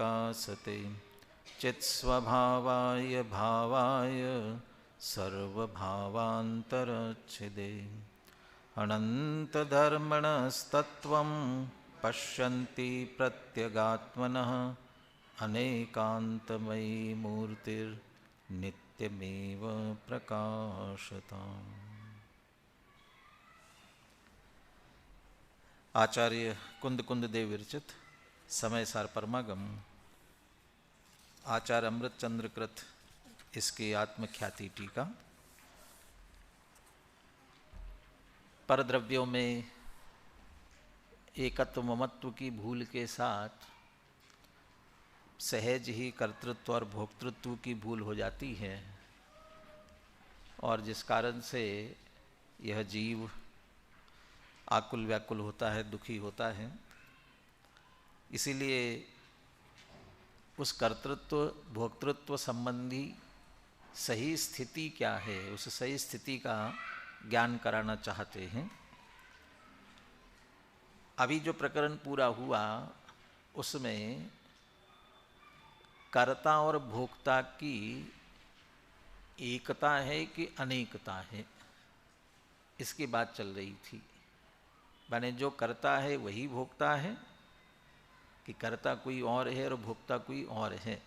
प्रकाशते चित्स्वभावाय भावाय सर्वभावान्तरच्छिदे अनन्तधर्मणस्तत्त्वं पश्यन्ति प्रत्यगात्मनः अनेकान्तमयी मूर्तिर्नित्यमेव प्रकाशताम्। आचार्य कुंद कुंद देव विरचित समय सार परमागम आचार्य अमृत चंद्र कृत इसकी आत्मख्याति टीका। परद्रव्यों में एकत्व ममत्व की भूल के साथ सहज ही कर्तृत्व और भोक्तृत्व की भूल हो जाती है और जिस कारण से यह जीव आकुल व्याकुल होता है, दुखी होता है। इसीलिए उस कर्तृत्व भोक्तृत्व संबंधी सही स्थिति क्या है, उस सही स्थिति का ज्ञान कराना चाहते हैं। अभी जो प्रकरण पूरा हुआ उसमें कर्ता और भोक्ता की एकता है कि अनेकता है, इसकी बात चल रही थी। माने जो करता है वही भोगता है कि कर्ता कोई और है और भोक्ता कोई और है।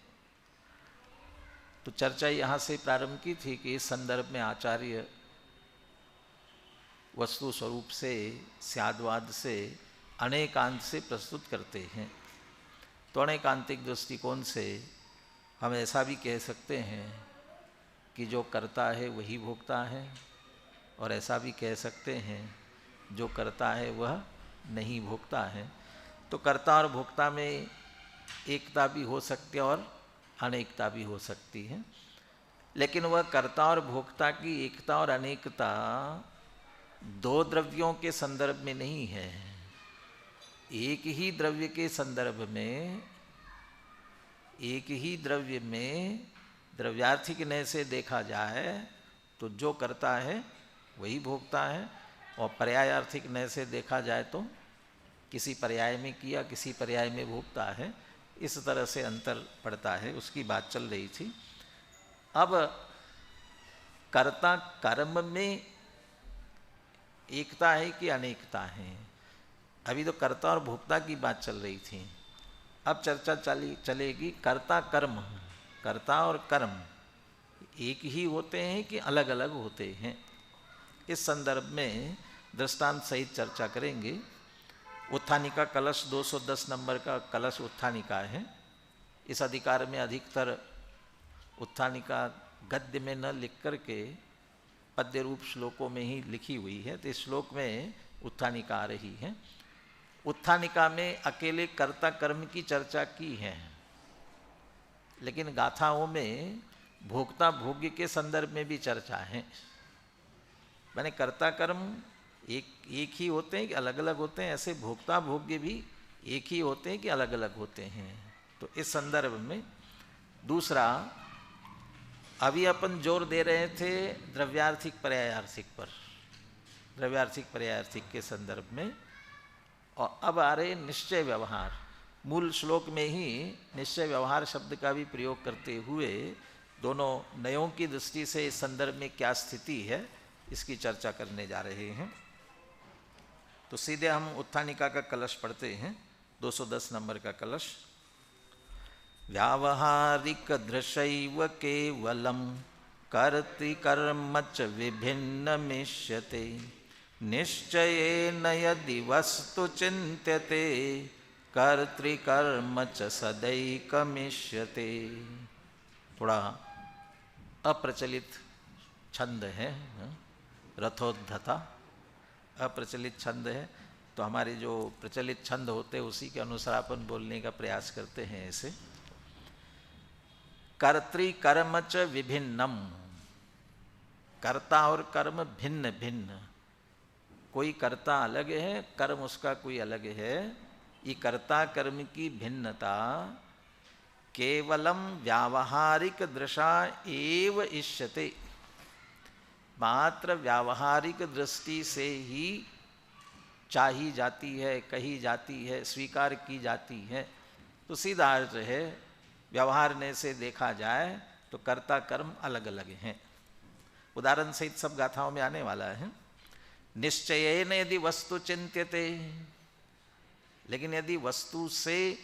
तो चर्चा यहाँ से प्रारंभ की थी कि इस संदर्भ में आचार्य वस्तु स्वरूप से स्याद्वाद से अनेकांत से प्रस्तुत करते हैं। तो अनेकांतिक दृष्टिकोण से हम ऐसा भी कह सकते हैं कि जो करता है वही भोगता है, और ऐसा भी कह सकते हैं जो करता है वह नहीं भोगता है। तो कर्ता और भोक्ता में एकता भी हो सकती है और अनेकता भी हो सकती है, लेकिन वह कर्ता और भोक्ता की एकता और अनेकता दो द्रव्यों के संदर्भ में नहीं है। एक ही द्रव्य के संदर्भ में, एक ही द्रव्य में द्रव्यार्थिक नय से देखा जाए तो जो करता है वही भोगता है, और पर्यायार्थिक नय से देखा जाए तो किसी पर्याय में किया किसी पर्याय में भोगता है। इस तरह से अंतर पड़ता है, उसकी बात चल रही थी। अब कर्ता कर्म में एकता है कि अनेकता है? अभी तो कर्ता और भोक्ता की बात चल रही थी, अब चर्चा चलेगी कर्ता कर्म। कर्ता और कर्म एक ही होते हैं कि अलग अलग होते हैं? इस संदर्भ में दृष्टांत सहित चर्चा करेंगे। उत्थानिका कलश 210 नंबर का कलश उत्थानिका है। इस अधिकार में अधिकतर उत्थानिका गद्य में न लिख करके पद्य रूप श्लोकों में ही लिखी हुई है, तो इस श्लोक में उत्थानिका आ रही है। उत्थानिका में अकेले कर्ता कर्म की चर्चा की है, लेकिन गाथाओं में भोक्ता भोग्य के संदर्भ में भी चर्चा है। माने कर्ता कर्म एक ही होते हैं कि अलग अलग होते हैं? ऐसे भोक्ता भोग्य भी एक ही होते हैं कि अलग अलग होते हैं? तो इस संदर्भ में दूसरा, अभी अपन जोर दे रहे थे द्रव्यार्थिक पर्यायार्थिक पर, द्रव्यार्थिक पर्यायार्थिक के संदर्भ में, और अब आ रहे निश्चय व्यवहार। मूल श्लोक में ही निश्चय व्यवहार शब्द का भी प्रयोग करते हुए दोनों नयों की दृष्टि से इस संदर्भ में क्या स्थिति है इसकी चर्चा करने जा रहे हैं। तो सीधे हम उत्थानिका का कलश पढ़ते हैं, 210 नंबर का कलश। व्यावहारिक दृशैव केवलं कर्तृकर्म च विभिन्नमिष्यते निश्चयेन यदि वस्तु चिन्त्यते कर्तृकर्म च सदैकमिष्यते। थोड़ा अप्रचलित छंद है, रथोद्धता अप्रचलित छंद है, तो हमारे जो प्रचलित छंद होते हैं उसी के अनुसार अपन बोलने का प्रयास करते हैं। ऐसे कर्तृकर्म च विभिन्नम, कर्ता और कर्म भिन्न भिन्न, कोई कर्ता अलग है, कर्म उसका कोई अलग है। ये कर्ता कर्म की भिन्नता केवलम व्यावहारिक दृशा एव इष्यते, मात्र व्यावहारिक दृष्टि से ही चाही जाती है, कही जाती है, स्वीकार की जाती है। तो सीधा अर्थ है व्यवहारने से देखा जाए तो कर्ता कर्म अलग अलग हैं। उदाहरण सहित सब गाथाओं में आने वाला है। निश्चयेन यदि वस्तु चिंत्यते, लेकिन यदि वस्तु से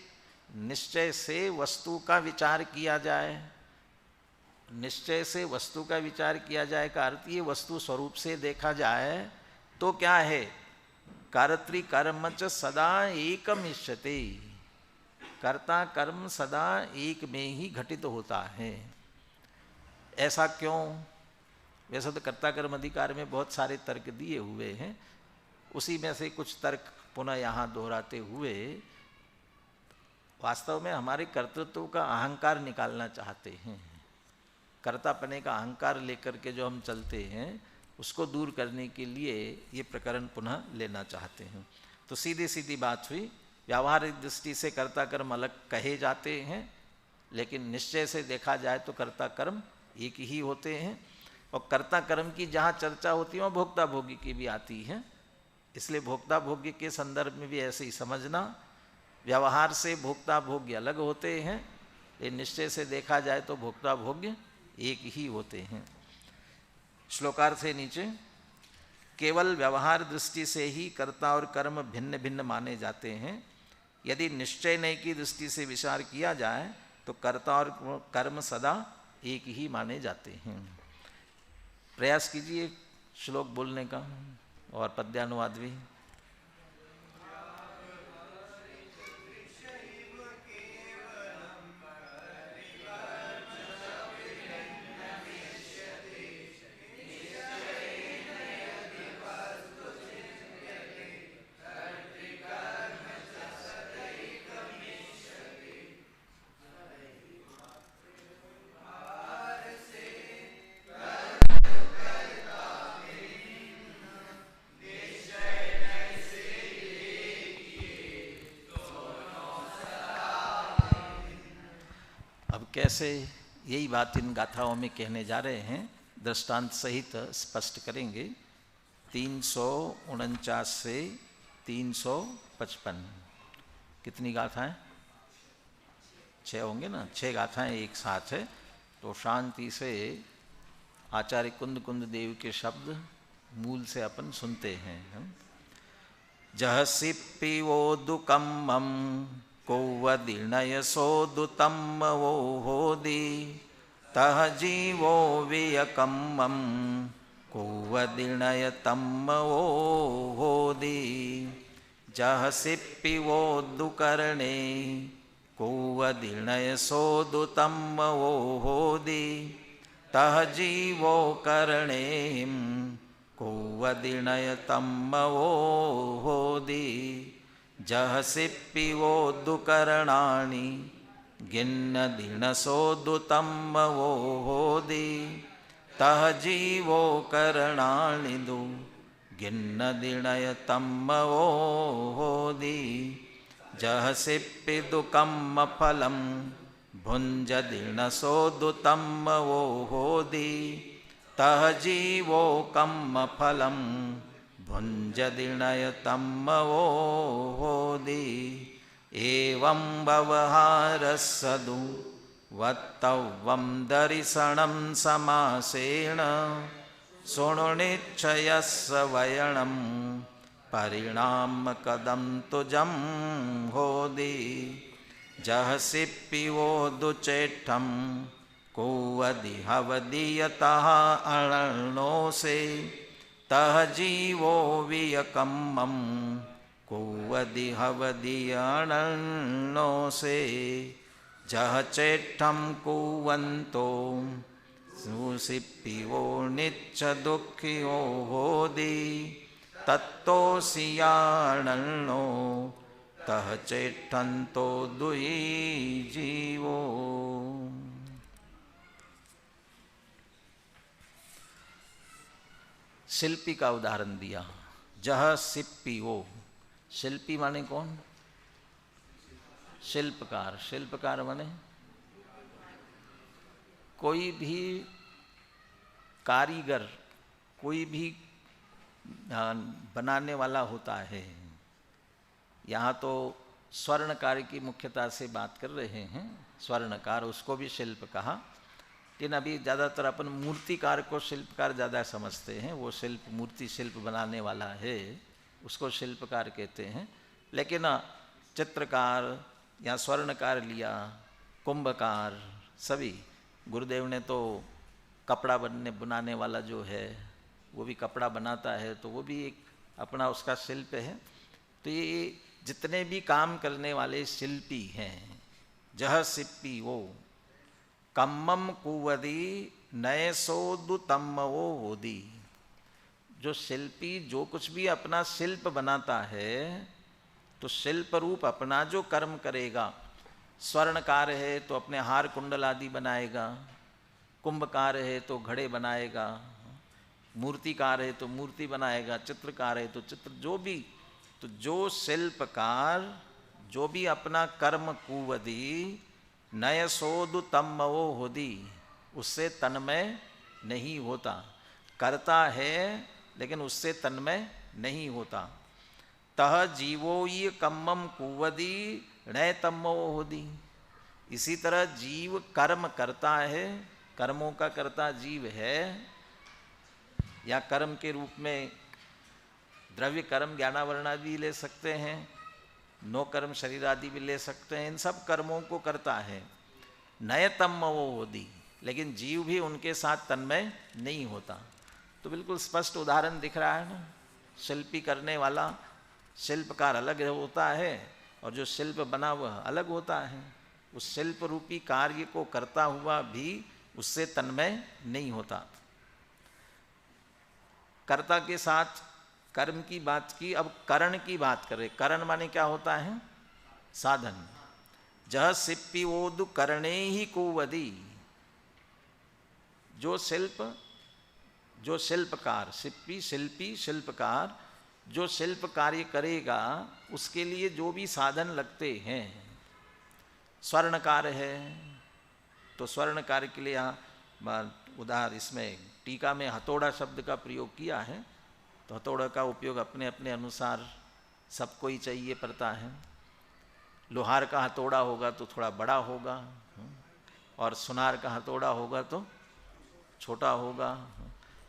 निश्चय से वस्तु का विचार किया जाए, निश्चय से वस्तु का विचार किया जाए का अर्थ ये वस्तु स्वरूप से देखा जाए तो क्या है, कर्तृ कर्म च सदा एकम इष्यते, कर्ता कर्म सदा एक में ही घटित होता है। ऐसा क्यों? वैसे तो कर्ता कर्म अधिकार में बहुत सारे तर्क दिए हुए हैं, उसी में से कुछ तर्क पुनः यहाँ दोहराते हुए वास्तव में हमारे कर्तृत्व का अहंकार निकालना चाहते हैं। कर्तापने का अहंकार लेकर के जो हम चलते हैं उसको दूर करने के लिए ये प्रकरण पुनः लेना चाहते हैं। तो सीधी सीधी बात हुई, व्यावहारिक दृष्टि से कर्ता कर्म अलग कहे जाते हैं, लेकिन निश्चय से देखा जाए तो कर्ता कर्म एक ही होते हैं। और कर्ता कर्म की जहाँ चर्चा होती है वहाँ भोक्ता भोगी की भी आती है, इसलिए भोक्ता भोग्य के संदर्भ में भी ऐसे ही समझना। व्यवहार से भोक्ता भोग्य अलग होते हैं, लेकिन निश्चय से देखा जाए तो भोक्ता भोग्य एक ही होते हैं। श्लोकार्थ से नीचे, केवल व्यवहार दृष्टि से ही कर्ता और कर्म भिन्न भिन्न माने जाते हैं। यदि निश्चय नय की दृष्टि से विचार किया जाए तो कर्ता और कर्म सदा एक ही माने जाते हैं। प्रयास कीजिए श्लोक बोलने का और पद्यानुवाद भी। कैसे यही बात इन गाथाओं में कहने जा रहे हैं, दृष्टांत सहित स्पष्ट करेंगे। 349 से 355 कितनी गाथाएं? 6 होंगे ना, 6 गाथाएं एक साथ है। तो शांति से आचार्य कुंद कुंद देव के शब्द मूल से अपन सुनते हैं। जह सिप्पिवो दुकम्मम कौवदिर्णयसोदुतं वो होदि तह जीवो वियकम्मं कौवदिर्णयतं वो होदि जह सिप्पिवो दुकर्णे कौवदिर्णयसोदुतं वो होदि तह जीवो कर्णें कौवदिर्णयतं वो होदि जह सिप्पिवो दुकर्णानि गिन्नदिनसोदुतं वो होदि तह जीवो कर्णानि दु गिन्नदिनयतं वो होदि जह सिप्पिदुकं फलं भुञ्जदिनसोदुतं वो होदि तह जीवो कम्म फलं भुञ्जदिर्णयतं वो होदि एवं व्यवहारस्सदु वत्तव्यं दर्शनं समासेन शृणुनिच्छयस्य वयनं परिणामकदं तुजं होदि जह सिप्पिवो दुचेट्ठं कौवदिहवदीयतः अणर्णो से तह जीवो वियकम्मं कौवदिहवदीयणर्णो से जह चेट्ठं कुवन्तो सुसिप्पिवो नित्यदुःखियो होदि तत्तोऽसियाणर्णो तह चेट्ठन्तो दुयी जीवो। शिल्पी का उदाहरण दिया। जह सिप्पी वो, शिल्पी माने कौन? शिल्पकार। शिल्पकार माने कोई भी कारीगर, कोई भी बनाने वाला होता है। यहाँ तो स्वर्णकार की मुख्यता से बात कर रहे हैं। स्वर्णकार, उसको भी शिल्प कहा, लेकिन अभी ज़्यादातर अपन मूर्तिकार को शिल्पकार ज़्यादा समझते हैं। वो शिल्प, मूर्ति शिल्प बनाने वाला है, उसको शिल्पकार कहते हैं। लेकिन चित्रकार या स्वर्णकार लिया, कुंभकार, सभी। गुरुदेव ने तो कपड़ा बनाने वाला जो है वो भी कपड़ा बनाता है, तो वो भी एक अपना उसका शिल्प है। तो ये जितने भी काम करने वाले शिल्पी हैं, जह सिप्पी वो कम्मम कुवदी नए सोदु तम्मवो होदी। जो शिल्पी जो कुछ भी अपना शिल्प बनाता है, तो शिल्प रूप अपना जो कर्म करेगा, स्वर्णकार है तो अपने हार कुंडल आदि बनाएगा, कुंभकार है तो घड़े बनाएगा, मूर्तिकार है तो मूर्ति बनाएगा, चित्रकार है तो चित्र, जो भी, तो जो शिल्पकार जो भी अपना कर्म कुवदी नय सोदु तम्मवो होदी, उससे तन्मय नहीं होता। करता है लेकिन उससे तन्मय नहीं होता। तह जीवो ये कम्मम कुवदी नय तम्मवो होदी। इसी तरह जीव कर्म करता है, कर्मों का कर्ता जीव है, या कर्म के रूप में द्रव्य कर्म ज्ञानावरण आदि ले सकते हैं, नो कर्म शरीर आदि भी ले सकते हैं। इन सब कर्मों को करता है। नय तम्मवो होदी, लेकिन जीव भी उनके साथ तन्मय नहीं होता। तो बिल्कुल स्पष्ट उदाहरण दिख रहा है ना। शिल्पी करने वाला, शिल्पकार अलग होता है और जो शिल्प बना वह अलग होता है। उस शिल्प रूपी कार्य को करता हुआ भी उससे तन्मय नहीं होता। कर्ता के साथ कर्म की बात की, अब करण की बात करें। करण माने क्या होता है? साधन। जह सिप्पी ओदु करणे ही कुवदी। जो शिल्पकार, सिप्पी शिल्पी शिल्पकार, जो शिल्प कार्य करेगा उसके लिए जो भी साधन लगते हैं। स्वर्णकार है तो स्वर्णकार के लिए यहाँ उदाहरण इसमें टीका में हथौड़ा शब्द का प्रयोग किया है। तो हथौड़ा का उपयोग अपने अपने अनुसार सबको ही चाहिए पड़ता है। लोहार का हथौड़ा होगा तो थोड़ा बड़ा होगा, और सुनार का हथौड़ा होगा तो छोटा होगा।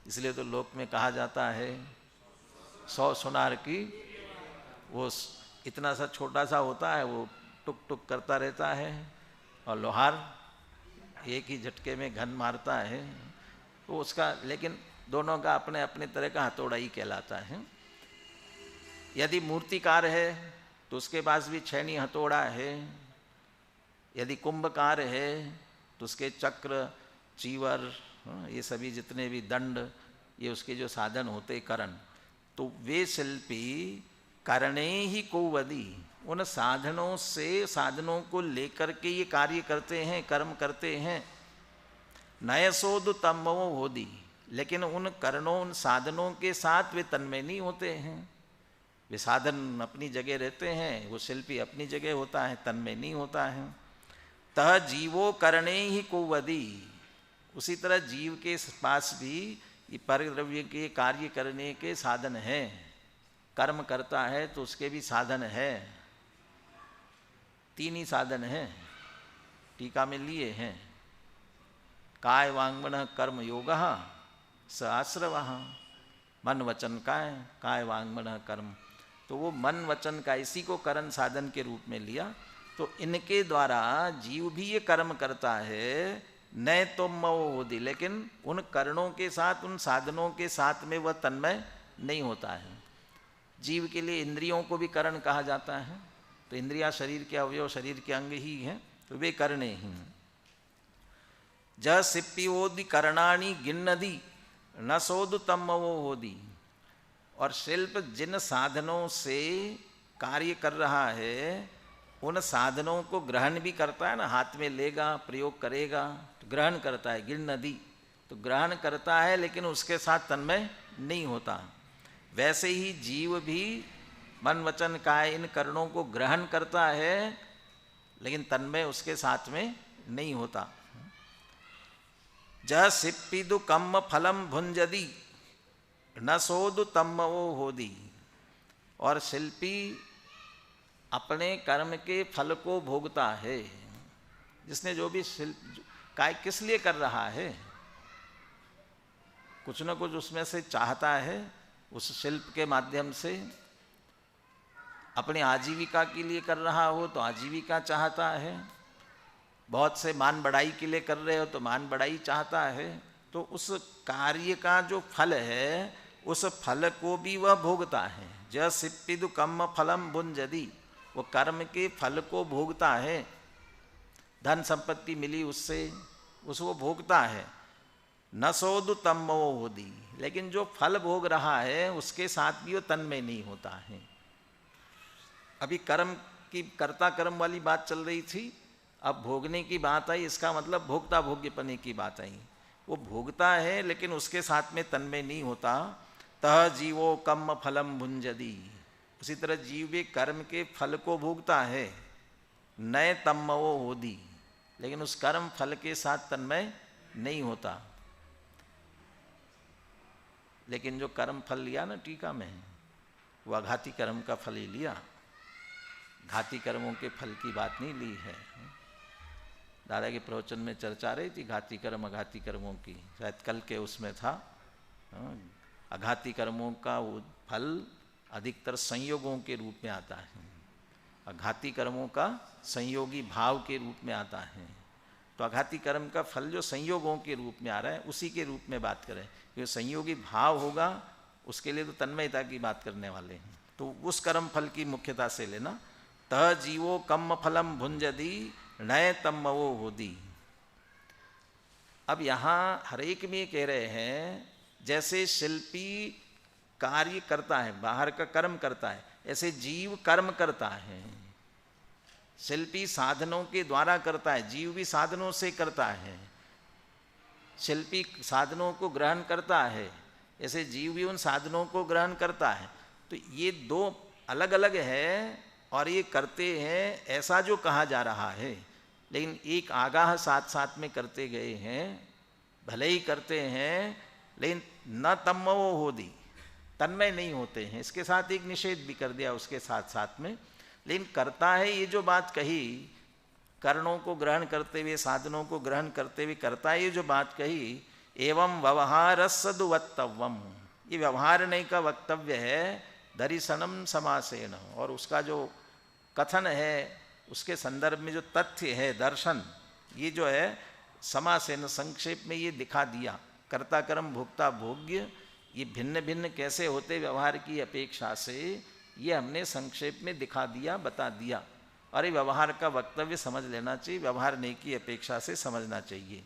इसलिए तो लोक में कहा जाता है 100 सुनार की, वो इतना सा छोटा सा होता है, वो टुक टुक करता रहता है, और लोहार एक ही झटके में घन मारता है। तो उसका, लेकिन दोनों का अपने अपने तरह का हथौड़ा ही कहलाता है। यदि मूर्तिकार है तो उसके पास भी छैनी हथौड़ा है। यदि कुंभकार है तो उसके चक्र, चीवर, ये सभी जितने भी दंड, ये उसके जो साधन होते करण। तो वे शिल्पी करणे ही कुवदी, उन साधनों से, साधनों को लेकर के ये कार्य करते हैं, कर्म करते हैं। नय सोदु तम्मवो होदी, लेकिन उन करणों, उन साधनों के साथ वे तन्मय नहीं होते हैं। वे साधन अपनी जगह रहते हैं, वो शिल्पी अपनी जगह होता है, तन्मय नहीं होता है। तह जीवो करणे ही कुवदी। उसी तरह जीव के पास भी ये परद्रव्य के कार्य करने के साधन हैं। कर्म करता है तो उसके भी साधन है। 3 ही साधन हैं, टीका में लिए हैं। काय वांगमन कर्म योगः स आश्रवः। मन वचन काय वांगमन कर्म। तो वो मन वचन का, इसी को कर्म साधन के रूप में लिया। तो इनके द्वारा जीव भी ये कर्म करता है। न तो मोदी, लेकिन उन कर्णों के साथ, उन साधनों के साथ में वह तन्मय नहीं होता है। जीव के लिए इंद्रियों को भी करण कहा जाता है। तो इंद्रियां शरीर के अवयव, शरीर के अंग ही हैं, तो वे करणे ही। ज सिप्पियोदि करणानि गिन्नदी न सोदु तम्मवो होदी। और शिल्प जिन साधनों से कार्य कर रहा है, उन साधनों को ग्रहण भी करता है ना, हाथ में लेगा, प्रयोग करेगा, तो ग्रहण करता है। गिन्नदी, तो ग्रहण करता है, लेकिन उसके साथ तन्मय नहीं होता। वैसे ही जीव भी मन वचन काय इन करणों को ग्रहण करता है, लेकिन तन्मय उसके साथ में नहीं होता। ज सिप्पिदु कम्म फलम भुंजदी न सोदु तम्मवो होदी। और शिल्पी अपने कर्म के फल को भोगता है। जिसने जो भी शिल्प काय किस लिए कर रहा है, कुछ न कुछ उसमें से चाहता है। उस शिल्प के माध्यम से अपनी आजीविका के लिए कर रहा हो तो आजीविका चाहता है, बहुत से मान बढ़ाई के लिए कर रहे हो तो मान बढ़ाई चाहता है। तो उस कार्य का जो फल है उस फल को भी वह भोगता है। ज सिप्पिदु कम्म फलम भुंजति, वो कर्म के फल को भोगता है। धन संपत्ति मिली उससे, उसको भोगता है। न सोदु तम्मो होदी, लेकिन जो फल भोग रहा है उसके साथ भी वो तन्मय नहीं होता है। अभी कर्म की कर्ता कर्म वाली बात चल रही थी, अब भोगने की बात आई। इसका मतलब भोक्ता भोग्यपने की बात आई। वो भोगता है लेकिन उसके साथ में तन्मय नहीं होता। तह जीवो कम्म फलम भुंजति, उसी तरह जीव भी कर्म के फल को भोगता है। नए तम्मवो होदी, लेकिन उस कर्म फल के साथ तन्मय नहीं होता। लेकिन जो कर्म फल लिया ना टीका में, वह घाती कर्म का फल ही लिया, घाती कर्मों के फल की बात नहीं ली है। दादा के प्रवचन में चर्चा रही थी घाती कर्म अघाती कर्मों की, शायद कल के उसमें था। अघाती कर्मों का फल अधिकतर संयोगों के रूप में आता है, अघाती कर्मों का संयोगी भाव के रूप में आता है। तो अघाती कर्म का फल जो संयोगों के रूप में आ रहा है उसी के रूप में बात करें, क्योंकि संयोगी भाव होगा उसके लिए तो तन्मयता की बात करने वाले हैं। तो उस कर्म फल की मुख्यता से लेना। तह जीवो कम्म फलम भुंजति नए तम्मवो होदी। अब यहाँ हर एक में कह रहे हैं जैसे शिल्पी कार्य करता है, बाहर का कर्म करता है, ऐसे जीव कर्म करता है। शिल्पी साधनों के द्वारा करता है, जीव भी साधनों से करता है। शिल्पी साधनों को ग्रहण करता है, ऐसे जीव भी उन साधनों को ग्रहण करता है। तो ये दो अलग अलग है और ये करते हैं ऐसा जो कहा जा रहा है, लेकिन एक आगाह साथ साथ में करते गए हैं। भले ही करते हैं लेकिन न तम्मवो होदी, तन्मय नहीं होते हैं। इसके साथ एक निषेध भी कर दिया उसके साथ साथ में, लेकिन करता है। ये जो बात कही कर्णों को ग्रहण करते हुए, साधनों को ग्रहण करते हुए करता है, ये जो बात कही एवं व्यवहारस्सदु वक्तव्यम, ये व्यवहार नहीं का वक्तव्य है दर्शनम समासेन। और उसका जो कथन है उसके संदर्भ में जो तथ्य है दर्शन, ये जो है समासेन संक्षेप में ये दिखा दिया। कर्ता कर्म भोक्ता भोग्य ये भिन्न भिन्न कैसे होते व्यवहार की अपेक्षा से, ये हमने संक्षेप में दिखा दिया, बता दिया। और ये व्यवहार का वक्तव्य समझ लेना चाहिए, व्यवहार नहीं की अपेक्षा से समझना चाहिए।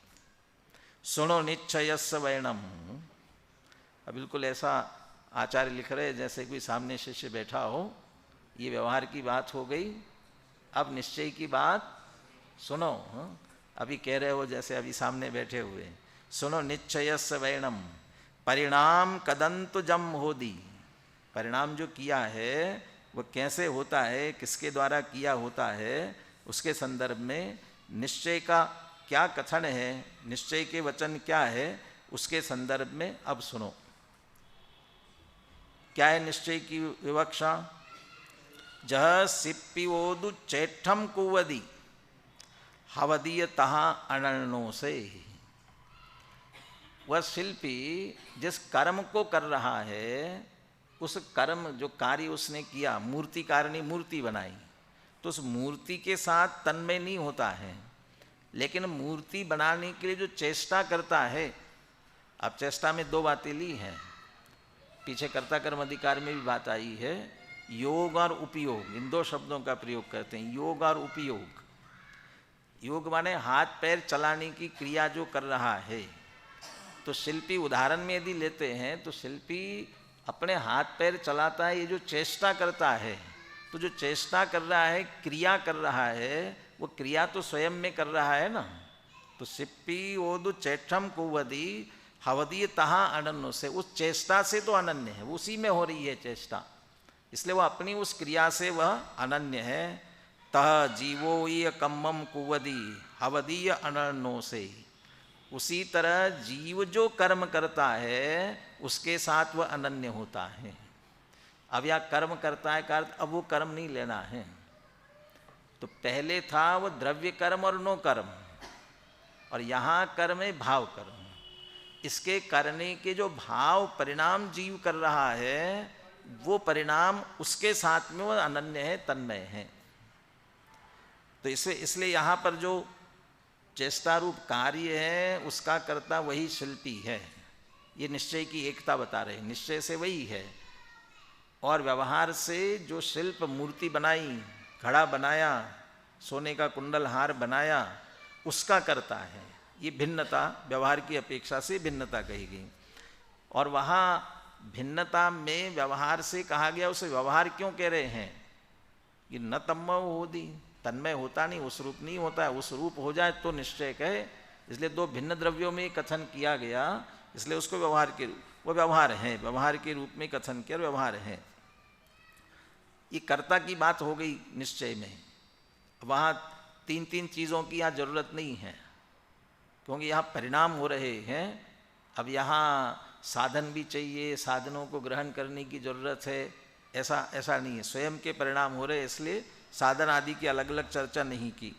सुनो निश्चयस्य वैणम, अब बिल्कुल ऐसा आचार्य लिख रहे जैसे कोई सामने शिष्य बैठा हो। ये व्यवहार की बात हो गई, अब निश्चय की बात सुनो। अभी कह रहे हो जैसे अभी सामने बैठे हुए, सुनो निश्चयस्य वैणम परिणाम कदंतु जम होदी। परिणाम जो किया है वो कैसे होता है, किसके द्वारा किया होता है, उसके संदर्भ में निश्चय का क्या कथन है, निश्चय के वचन क्या है, उसके संदर्भ में अब सुनो। क्या है निश्चय की विवक्षा? जह सिप्पिवोदु चैठम कुवदी हवदीय तहा अनर्णों से। वह शिल्पी जिस कर्म को कर रहा है, उस कर्म जो कार्य उसने किया, मूर्तिकार ने मूर्ति बनाई, तो उस मूर्ति के साथ तन्मय नहीं होता है, लेकिन मूर्ति बनाने के लिए जो चेष्टा करता है। अब चेष्टा में दो बातें ली हैं, पीछे कर्ता कर्म अधिकार में भी बात आई है। योग और उपयोग, इन दो शब्दों का प्रयोग करते हैं, योग और उपयोग। योग माने हाथ पैर चलाने की क्रिया जो कर रहा है। तो शिल्पी उदाहरण में यदि लेते हैं तो शिल्पी अपने हाथ पैर चलाता है, ये जो चेष्टा करता है। तो जो चेष्टा कर रहा है, क्रिया कर रहा है, वो क्रिया तो स्वयं में कर रहा है ना। तो सिप्पी ओदु चैठम कुवदी हवदीय तहा अनन्य से, उस चेष्टा से तो अनन्य है, उसी में हो रही है चेष्टा, इसलिए वह अपनी उस क्रिया से वह अनन्य है। तह जीवो ये कम्मम कुवदी हवदीय अनन्यो से, उसी तरह जीव जो कर्म करता है उसके साथ वह अनन्य होता है। अब यह कर्म करता है का अर्थ अब वो कर्म नहीं लेना है, तो पहले था वो द्रव्य कर्म और नो कर्म, और यहाँ कर्म है भाव कर्म। इसके करने के जो भाव परिणाम जीव कर रहा है, वो परिणाम उसके साथ में वो अनन्य है, तन्मय है। तो इसलिए यहाँ पर जो चेष्टा रूप कार्य है उसका कर्ता वही शिल्पी है। ये निश्चय की एकता बता रहे, निश्चय से वही है, और व्यवहार से जो शिल्प मूर्ति बनाई, घड़ा बनाया, सोने का कुंडल हार बनाया, उसका कर्ता है। ये भिन्नता व्यवहार की अपेक्षा से भिन्नता कही गई। और वहाँ भिन्नता में व्यवहार से कहा गया, उसे व्यवहार क्यों कह रहे हैं कि न तन्मय होदी, तन्मय होता नहीं, उस रूप नहीं होता है। उस रूप हो जाए तो निश्चय कहे, इसलिए दो भिन्न द्रव्यों में कथन किया गया, इसलिए उसको व्यवहार के रूप, वो व्यवहार है, व्यवहार के रूप में कथन किया, व्यवहार है। ये कर्ता की बात हो गई निश्चय में। वहाँ तीन तीन चीज़ों की यहाँ जरूरत नहीं है, क्योंकि यहाँ परिणाम हो रहे हैं। अब यहाँ साधन भी चाहिए, साधनों को ग्रहण करने की जरूरत है, ऐसा नहीं है। स्वयं के परिणाम हो रहे, इसलिए साधन आदि की अलग अलग चर्चा नहीं की।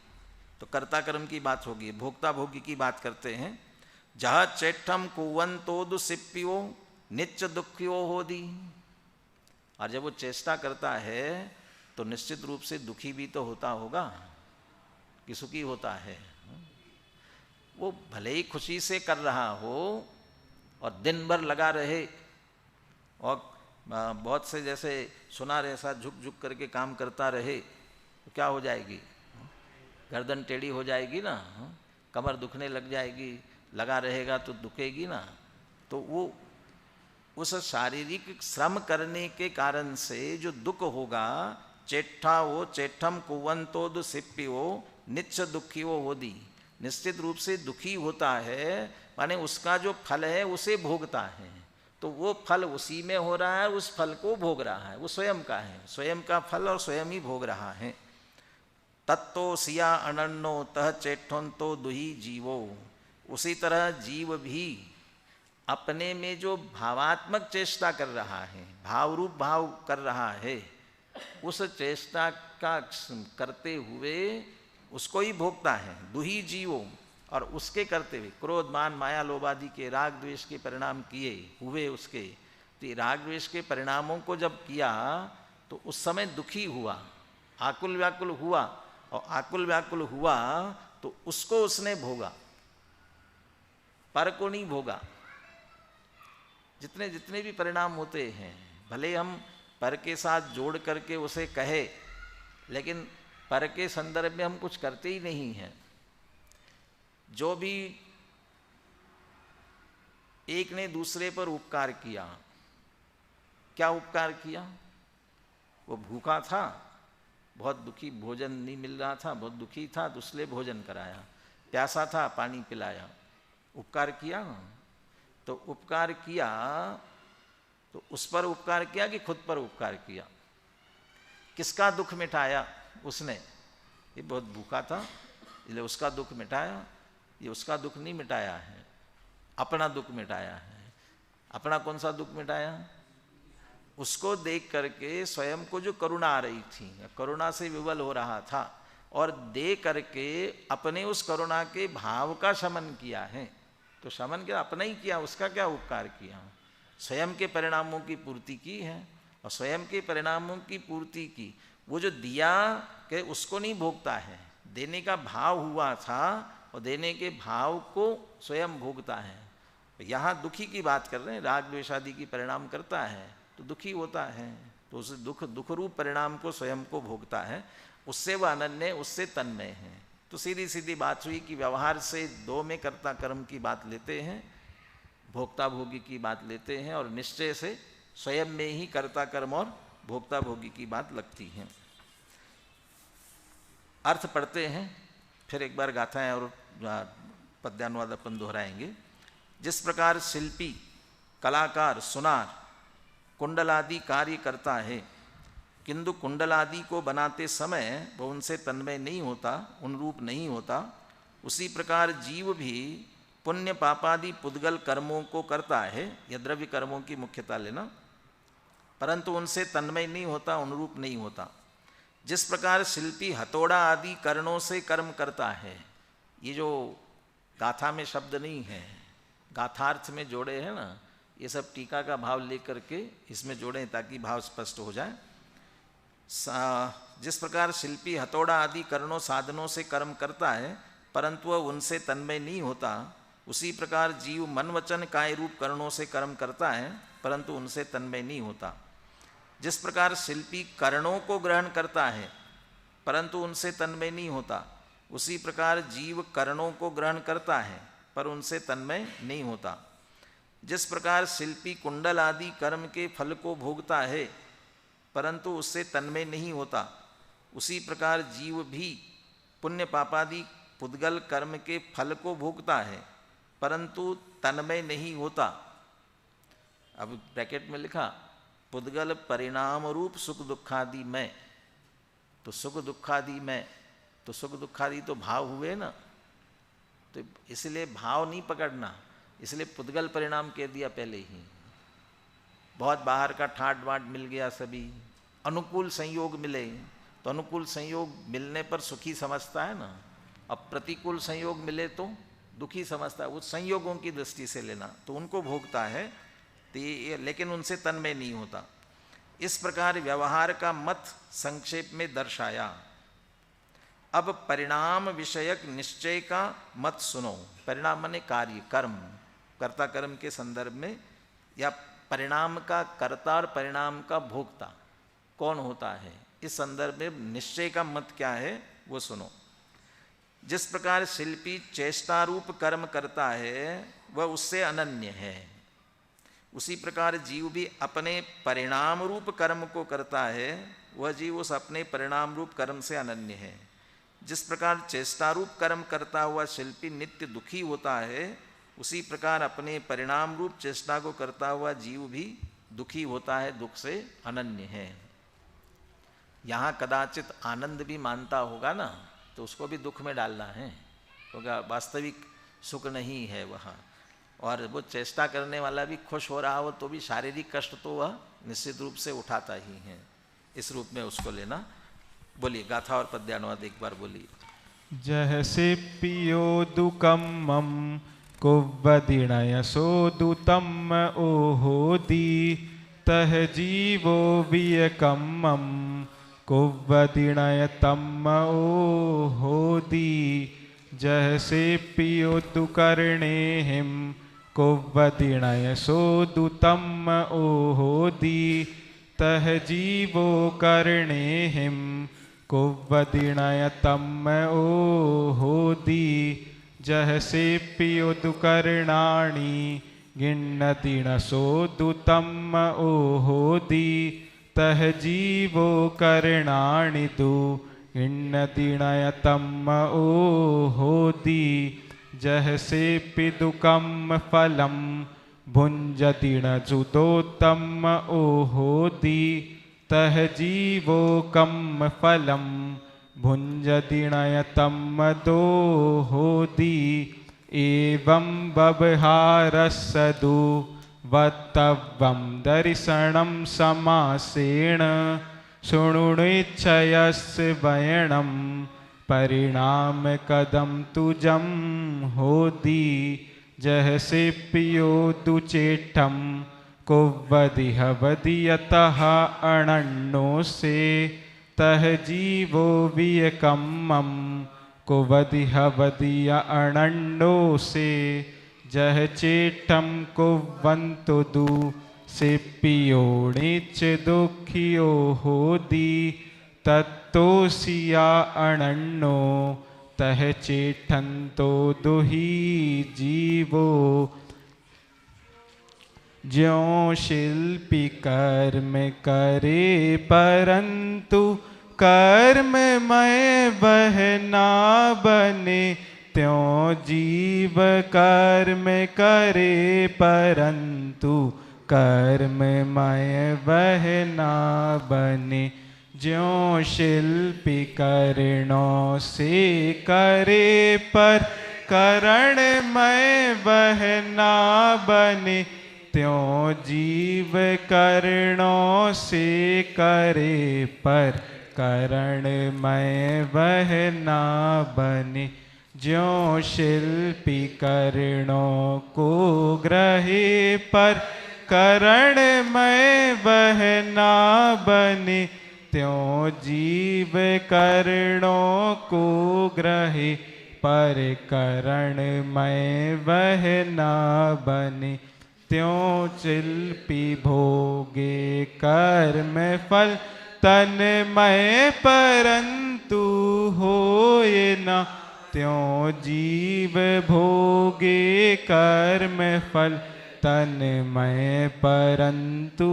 तो कर्ता कर्म की बात होगी। भोक्ता भोगी की बात करते हैं। जह चेठम कुवंतोदु सिप्पियो नित्य दुखियो होदी। और जब वो चेष्टा करता है तो निश्चित रूप से दुखी भी तो होता होगा कि सुखी होता है। वो भले ही खुशी से कर रहा हो और दिन भर लगा रहे, और बहुत से जैसे सुनार ऐसा झुक झुक करके काम करता रहे, तो क्या हो जाएगी, गर्दन टेढ़ी हो जाएगी ना, कमर दुखने लग जाएगी, लगा रहेगा तो दुखेगी ना। तो वो उस शारीरिक श्रम करने के कारण से जो दुख होगा, चेठा वो चेठम कुवंतोद सिप्पियो नित्य दुखियो होदी, निश्चित रूप से दुखी होता है, माने उसका जो फल है उसे भोगता है। तो वो फल उसी में हो रहा है, उस फल को भोग रहा है, वो स्वयं का है, स्वयं का फल और स्वयं ही भोग रहा है। तत्तो सिया अनन्नो तह चेठों दुही जीवो। उसी तरह जीव भी अपने में जो भावात्मक चेष्टा कर रहा है, भाव रूप भाव कर रहा है, उस चेष्टा का करते हुए उसको ही भोगता है। दुही जीवो, और उसके करते हुए क्रोध मान माया लोभ आदि के राग द्वेष के परिणाम किए हुए उसके, तो राग द्वेष के परिणामों को जब किया तो उस समय दुखी हुआ, आकुल व्याकुल हुआ, और आकुल व्याकुल हुआ तो उसको उसने भोगा, पर को नहीं भोगा। जितने जितने भी परिणाम होते हैं, भले हम पर के साथ जोड़ करके उसे कहे, लेकिन पर के संदर्भ में हम कुछ करते ही नहीं हैं। जो भी एक ने दूसरे पर उपकार किया, क्या उपकार किया, वो भूखा था, बहुत दुखी, भोजन नहीं मिल रहा था, बहुत दुखी था, तो इसलिए भोजन कराया, प्यासा था, पानी पिलाया, उपकार किया। तो उपकार किया तो उस पर उपकार किया कि खुद पर उपकार किया? किसका दुख मिटाया उसने? ये बहुत भूखा था इसलिए उसका दुख मिटाया, ये उसका दुख नहीं मिटाया है, अपना दुख मिटाया है। अपना कौन सा दुख मिटाया? उसको देख करके स्वयं को जो करुणा आ रही थी, करुणा से विवल हो रहा था, और दे करके अपने उस करुणा के भाव का शमन किया है। तो शमन क्या, अपना ही किया, उसका क्या उपकार किया? स्वयं के परिणामों की पूर्ति की है, और स्वयं के परिणामों की पूर्ति की। वो जो दिया कि उसको नहीं भोगता है, देने का भाव हुआ था और देने के भाव को स्वयं भोगता है। यहाँ दुखी की बात कर रहे हैं, राग द्वेष आदि की परिणाम करता है तो दुखी होता है, तो उस दुख रूप परिणाम को स्वयं को भोगता है, उससे वह अनन्य, उससे तन्मय है। तो सीधी सीधी बात हुई कि व्यवहार से दो में कर्ता कर्म की बात लेते हैं, भोक्ता भोगी की बात लेते हैं, और निश्चय से स्वयं में ही कर्ता कर्म और भोक्ता भोगी की बात लगती है। अर्थ पढ़ते हैं, फिर एक बार गाथाएं और पद्यानुवाद अपन दोहराएंगे। जिस प्रकार शिल्पी, कलाकार, सुनार कुंडलादि कार्य करता है, किंतु कुंडलादि को बनाते समय वह उनसे तन्मय नहीं होता, उनरूप नहीं होता, उसी प्रकार जीव भी पुण्य पापादि पुद्गल कर्मों को करता है, या द्रव्य कर्मों की मुख्यता लेना, परंतु उनसे तन्मय नहीं होता, उनरूप नहीं होता। जिस प्रकार शिल्पी हथौड़ा आदि कर्णों से कर्म करता है। ये जो गाथा में शब्द नहीं है, गाथार्थ में जोड़े हैं ना, ये सब टीका का भाव लेकर के इसमें जोड़े ताकि भाव स्पष्ट हो जाए। जिस प्रकार शिल्पी हथौड़ा आदि कर्णों साधनों से कर्म करता है परंतु वह उनसे तन्मय नहीं होता, उसी प्रकार जीव मन वचन काय रूप कर्णों से कर्म करता है परंतु उनसे तन्मय नहीं होता। जिस प्रकार शिल्पी कर्णों को ग्रहण करता है परंतु उनसे तन्मय नहीं होता, उसी प्रकार जीव कर्णों को ग्रहण करता है पर उनसे तन्मय नहीं होता। जिस प्रकार शिल्पी कुंडल आदि कर्म के फल को भोगता है परंतु उससे तन्मय नहीं होता, उसी प्रकार जीव भी पुण्य पापादि पुद्गल कर्म के फल को भोगता है परंतु तन्मय नहीं होता। अब ब्रैकेट में लिखा पुद्गल परिणाम रूप सुख दुखादि में, तो सुख दुखादि में, तो सुख दुखादि तो भाव हुए ना, तो इसलिए भाव नहीं पकड़ना, इसलिए पुद्गल परिणाम कह दिया पहले ही। बहुत बाहर का ठाट बाट मिल गया, सभी अनुकूल संयोग मिले तो अनुकूल संयोग मिलने पर सुखी समझता है ना, अब प्रतिकूल संयोग मिले तो दुखी समझता है। उस संयोगों की दृष्टि से लेना, तो उनको भोगता है तो ये, लेकिन उनसे तन्मय नहीं होता। इस प्रकार व्यवहार का मत संक्षेप में दर्शाया। अब परिणाम विषयक निश्चय का मत सुनो। परिणाम माने कार्य, कर्म, कर्ता कर्म के संदर्भ में, या परिणाम का कर्ता और परिणाम का भोक्ता कौन होता है, इस संदर्भ में निश्चय का मत क्या है वो सुनो। जिस प्रकार शिल्पी चेष्टा रूप कर्म करता है वह उससे अनन्य है, उसी प्रकार जीव भी अपने परिणाम रूप कर्म को करता है, वह जीव उस अपने परिणाम रूप कर्म से अनन्य है। जिस प्रकार चेष्टा रूप कर्म करता हुआ शिल्पी नित्य दुखी होता है, उसी प्रकार अपने परिणाम रूप चेष्टा को करता हुआ जीव भी दुखी होता है, दुख से अनन्य है। यहाँ कदाचित आनंद भी मानता होगा ना, तो उसको भी दुख में डालना है, क्योंकि वास्तविक सुख नहीं है वहाँ। और वो चेष्टा करने वाला भी खुश हो रहा हो तो भी शारीरिक कष्ट तो वह निश्चित रूप से उठाता ही है। इस रूप में उसको लेना। बोलिए गाथा और पद्यानुवाद एक बार बोलिए। जहसे पियो दुकम्मम कुव्वदिणय सोदुतम ओहोदी, तह जीवो वियकम्मम कुव्वदिणय तम ओहोदी। जहसे पियो दुकर्णे हिम कुव्वदिणय सोदुतम ओहोदी, तह जीवो कर्णे हिम कुव्वदिणय तम ओहोदी। जहसे पियो दुकर्णाणि गिण्णदिण सोदुतम ओहोदी, तह जीवो कर्णाणि दु गिण्णदिणय तम ओहोदी। जहसे पिदुकम फलम भुंजदिण जुदोत्तम ओहोदी, तह जीवो कम फलम भुंजदिणय तम दोहोदी। एवं बबहारस्सदु वत्तव्यं दर्शनं समासेन, शृणुनिच्छयस्य वयणं परिणाम कदम तुजम होदी। जहसे पियो दुचेठम कुव्वदिह वदियतः अनन्नो से, तह जीवो वियकम्मम कुव्वदिह वदिय अनन्नो से। जह चेठम कुव्वन्तु दु से पियो नीच दुखियो होदी, तत्तोसिया अनन्नो तह चेठन्तो दुही जीवो। ज्यों शिल्पी कर्म करे परंतु कर्ममय वह ना बने, त्यों जीव कर्म करे परंतु कर्ममय वह ना बने। ज्यों शिल्पी कर्णों से करे पर करणमय वह ना बने, त्यों जीव कर्णों से करे पर करणमय वह ना बने, ज्यों शिल्पी कर्णों को ग्रहे पर करणमय वह ना बने, त्यों जीव कर्णों को ग्रहे पर करणमय वह ना बने, त्यों शिल्पी भोगे कर्म फल तन्मय परंतु होए ना, त्यों जीव भोगे कर्म फल तन्मय परंतु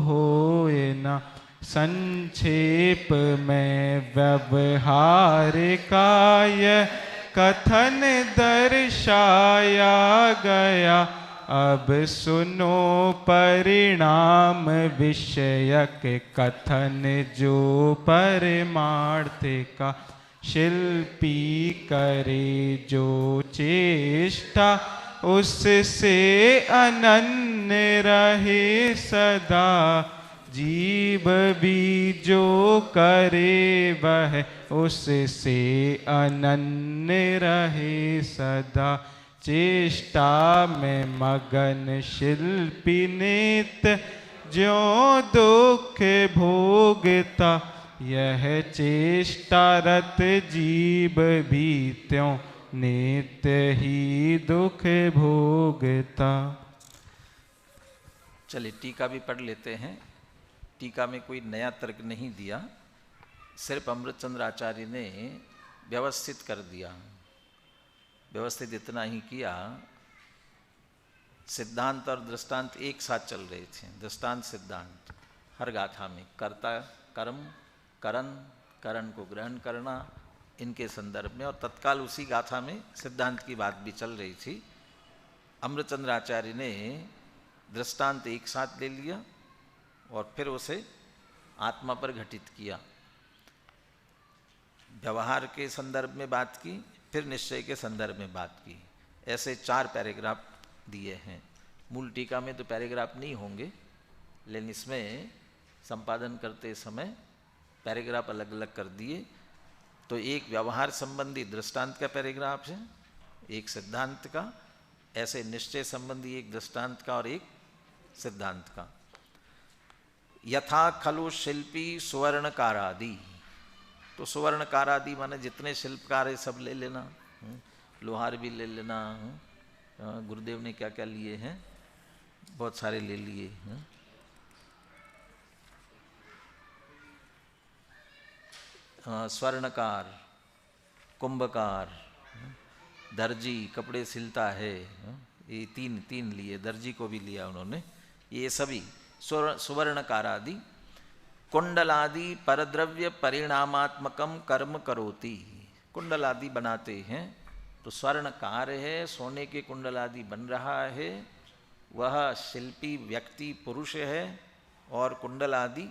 होए ना। संक्षेप में व्यवहार काय कथन दर्शाया गया, अब सुनो परिणाम विषयक कथन जो परमार्थ का। शिल्पी करे जो चेष्टा उससे अनन्य रहे सदा, जीव भी जो करे वह उससे अनन्य रहे सदा। चेष्टा में मगन शिल्पी नित्य ज्यों दुख भोगता, यह चेष्टारत जीव भी त्यों नित्य ही दुख भोगता। चलिए टीका भी पढ़ लेते हैं। टीका में कोई नया तर्क नहीं दिया, सिर्फ अमृतचंद्र आचार्य ने व्यवस्थित कर दिया। व्यवस्थित इतना ही किया, सिद्धांत और दृष्टांत एक साथ चल रहे थे। दृष्टांत सिद्धांत हर गाथा में कर्ता कर्म करण, करण को ग्रहण करना, इनके संदर्भ में, और तत्काल उसी गाथा में सिद्धांत की बात भी चल रही थी। अमृतचंद्र आचार्य ने दृष्टांत एक साथ ले लिया और फिर उसे आत्मा पर घटित किया। व्यवहार के संदर्भ में बात की, फिर निश्चय के संदर्भ में बात की। ऐसे 4 पैराग्राफ दिए हैं। मूल टीका में तो पैराग्राफ नहीं होंगे, लेकिन इसमें संपादन करते समय पैराग्राफ अलग अलग कर दिए। तो एक व्यवहार संबंधी दृष्टांत का पैराग्राफ है, एक सिद्धांत का, ऐसे निश्चय संबंधी एक दृष्टांत का और एक सिद्धांत का। यथा खलु शिल्पी सुवर्णकारादि, तो सुवर्णकारादि माने जितने शिल्पकार है सब ले लेना, लोहार भी ले लेना। गुरुदेव ने क्या क्या लिए हैं, बहुत सारे ले लिए। स्वर्णकार, कुंभकार, दर्जी कपड़े सिलता है, ये तीन लिए, दर्जी को भी लिया उन्होंने। ये सभी सुवर्णकारादि कुंडलादि परद्रव्य परिणामात्मकम कर्म करोति। कुंडलादि बनाते हैं, तो स्वर्णकार है, सोने के कुंडलादि बन रहा है, वह शिल्पी व्यक्ति पुरुष है, और कुंडलादि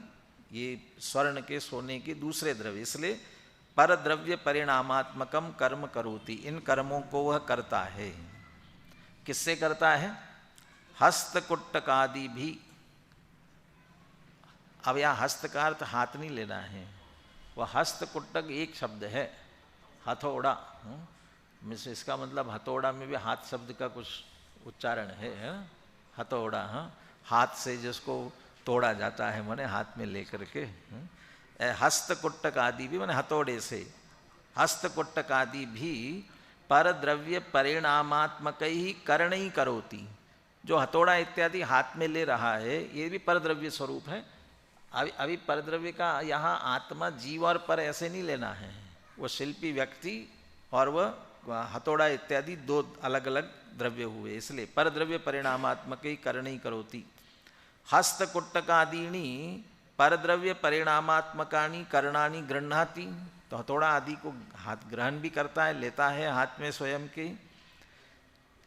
ये स्वर्ण के सोने के दूसरे द्रव्य, इसलिए परद्रव्य परिणामात्मकम कर्म करोति। इन कर्मों को वह करता है। किससे करता है? हस्तकुट्टकादि भी। अब यहाँ हस्त का अर्थ हाथ नहीं लेना है, वह हस्तकुट्टक एक शब्द है, हथौड़ा। इसका मतलब हथौड़ा में भी हाथ शब्द का कुछ उच्चारण है, हथौड़ा। हाथ से जिसको तोड़ा जाता है, माने हाथ में लेकर के। हस्तकुट्टक आदि भी माने हथौड़े से। हस्तकुट्टक आदि भी परद्रव्य परिणामात्मक ही करण ही करोति। जो हथौड़ा इत्यादि हाथ में ले रहा है, ये भी परद्रव्य स्वरूप है। अभी परद्रव्य का यहाँ आत्मा जीव और पर ऐसे नहीं लेना है, वो शिल्पी व्यक्ति और वह हथौड़ा इत्यादि दो अलग अलग द्रव्य हुए, इसलिए परद्रव्य परिणामात्मक ही करणी करोति। हस्तकुट्टकादीनी परद्रव्य परिणामात्मकानी करणानी गृह्णाति। तो हथौड़ा आदि को हाथ ग्रहण भी करता है, लेता है हाथ में स्वयं के।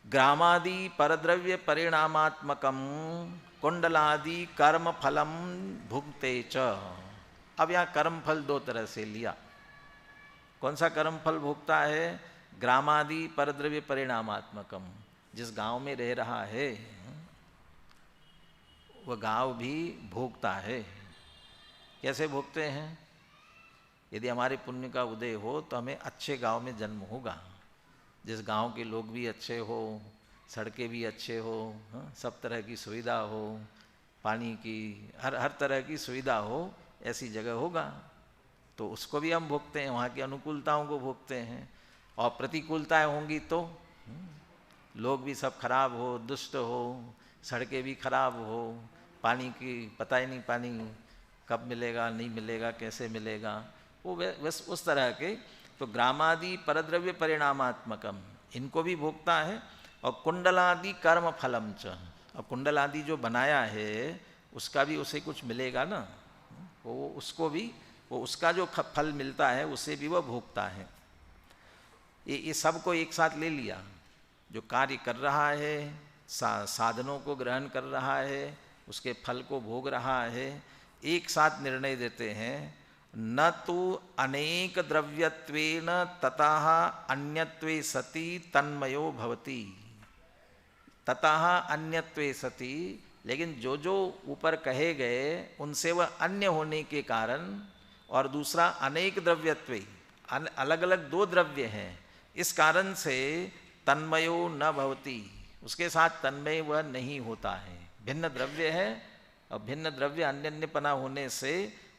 ग्रामादि परद्रव्य परिणामात्मकम कुंडलादि कर्म फलम भुगते च। अब यहाँ कर्म फल दो तरह से लिया। कौन सा कर्म फल भोगता है? ग्रामादि परद्रव्य परिणामात्मकम। जिस गांव में रह रहा है वह गांव भी भोगता है। कैसे भोगते हैं? यदि हमारे पुण्य का उदय हो तो हमें अच्छे गांव में जन्म होगा, जिस गांव के लोग भी अच्छे हो, सड़कें भी अच्छे हो, सब तरह की सुविधा हो, पानी की हर तरह की सुविधा हो, ऐसी जगह होगा। तो उसको भी हम भोगते हैं, वहाँ की अनुकूलताओं को भोगते हैं। और प्रतिकूलताएं होंगी तो लोग भी सब खराब हो, दुष्ट हो, सड़कें भी खराब हो, पानी की पता ही नहीं, पानी कब मिलेगा, नहीं मिलेगा, कैसे मिलेगा, वो बस उस तरह के। तो ग्रामादि परद्रव्य परिणामात्मकम, इनको भी भोगता है। और कुंडलादि कर्म फलम च, और कुंडलादि जो बनाया है उसका भी उसे कुछ मिलेगा ना, वो उसको भी, वो उसका जो फल मिलता है उसे भी वह भोगता है। ये सब को एक साथ ले लिया। जो कार्य कर रहा है, साधनों को ग्रहण कर रहा है, उसके फल को भोग रहा है, एक साथ निर्णय देते हैं। न तो अनेक द्रव्यत्वेन ततः अन्यत्वे सति तन्मयो भवति, ततः अन्यत्वे सति, लेकिन जो जो ऊपर कहे गए उनसे वह अन्य होने के कारण, और दूसरा अनेक द्रव्यत्वे, अलग अलग दो द्रव्य हैं, इस कारण से तन्मयो न भवति, उसके साथ तन्मय वह नहीं होता है। भिन्न द्रव्य है और भिन्न द्रव्य अन्यन्यपना होने से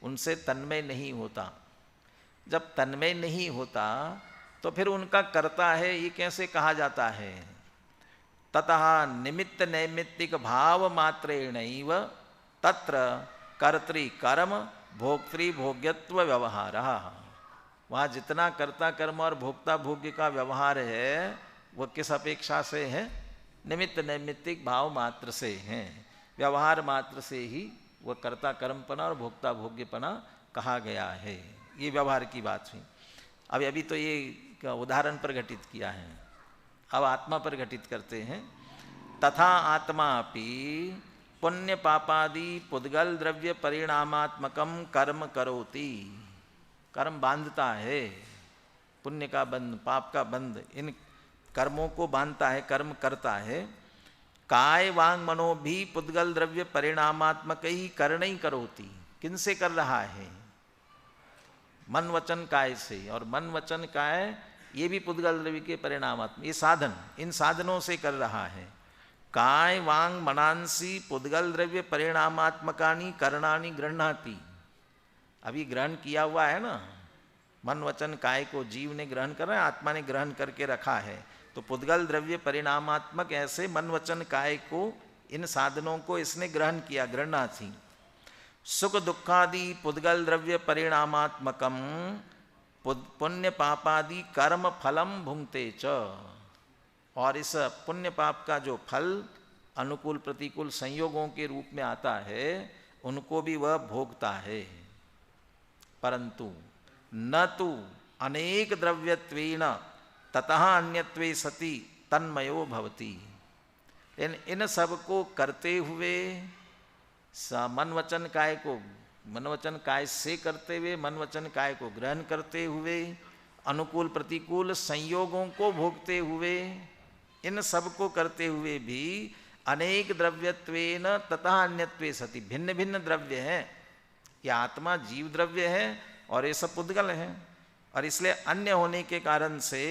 उनसे तन्मय नहीं होता। जब तन्मय नहीं होता तो फिर उनका कर्ता है ये कैसे कहा जाता है? ततः निमित्त नैमित्तिक भाव मात्रेणैव तत्र कर्तृ कर्म भोक्तृ भोग्यत्व व्यवहार, वहाँ जितना कर्ता कर्म और भोक्ता भोग्य का व्यवहार है वह किस अपेक्षा से है? निमित्त नैमित्तिक भाव मात्र से हैं, व्यवहार मात्र से ही वह कर्ता कर्मपना और भोक्ता भोग्यपना कहा गया है। ये व्यवहार की बात हुई। अभी तो ये उदाहरण पर घटित किया है, अब आत्मा पर घटित करते हैं। तथा आत्मा अपि पुण्य पापादि पुद्गल द्रव्य परिणामात्मकम कर्म करोति, कर्म बांधता है, पुण्य का बंध, पाप का बंध, इन कर्मों को बांधता है, कर्म करता है। काय वांग मनो भी पुद्गल द्रव्य परिणामात्मक ही कर्ण ही करोति, किनसे कर रहा है? मन वचन काय से, और मन वचन काय ये भी पुद्गल द्रव्य के परिणामात्मक, ये साधन, इन साधनों से कर रहा है। काय वांग मनांसी पुद्गल द्रव्य परिणामात्मकानि करणानि गृह्णाति, अभी ग्रहण किया हुआ है ना, मन वचन काय को जीव ने ग्रहण कर रहा है, आत्मा ने ग्रहण करके रखा है। तो पुद्गल द्रव्य परिणामात्मक ऐसे मन वचन काय को, इन साधनों को इसने ग्रहण किया, गृह्णाति। सुख दुखादि पुद्गल द्रव्य परिणामात्मकम पुण्य पापादि कर्म फलम भुंक्ते च, और इस पुण्य पाप का जो फल अनुकूल प्रतिकूल संयोगों के रूप में आता है उनको भी वह भोगता है। परंतु न तो अनेक द्रव्यत्वेन ततः अन्यत्वे सति तन्मयो भवति, इन सब को करते हुए, मन वचन काय को, मन वचन काय से करते हुए, मन वचन काय को ग्रहण करते हुए, अनुकूल प्रतिकूल संयोगों को भोगते हुए, इन सब को करते हुए भी अनेक द्रव्यत्वेन ततः अन्यत्वे सति, भिन्न भिन्न द्रव्य हैं। यह आत्मा जीव द्रव्य है और ये सब पुद्गल है, और इसलिए अन्य होने के कारण से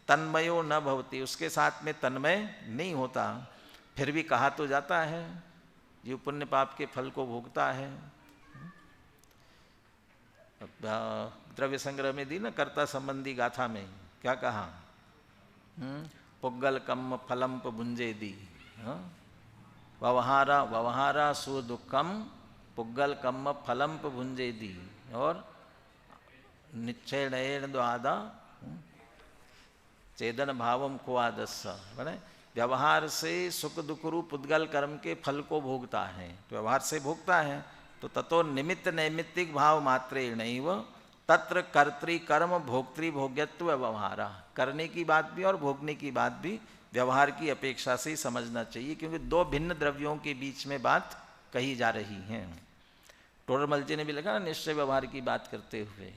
तन्मयो न भवति, उसके साथ में तन्मय नहीं होता। फिर भी कहा तो जाता है जीव पुण्य पाप के फल को भोगता है। द्रव्य संग्रह में दी ना कर्ता संबंधी गाथा में क्या कहा? पुग्गल कम फलम भुंजे दी, व्यवहारा व्यवहारा सुदुखम पुग्गल कम फलम भुंजे दी, और निश्चय द्वादा चेदन भावम कुआदस्स, बने व्यवहार से सुख दुख रूप पुद्गल कर्म के फल को भोगता है, तो व्यवहार से भोगता है। तो ततो निमित्त नैमित्तिक भाव मात्रेणैव तत्र कर्तृ कर्म भोक्तृ भोग्यत्व व्यवहारा, करने की बात भी और भोगने की बात भी व्यवहार की अपेक्षा से ही समझना चाहिए, क्योंकि दो भिन्न द्रव्यों के बीच में बात कही जा रही है। टोडरमल जी ने भी लिखा ना, निश्चय व्यवहार की बात करते हुए,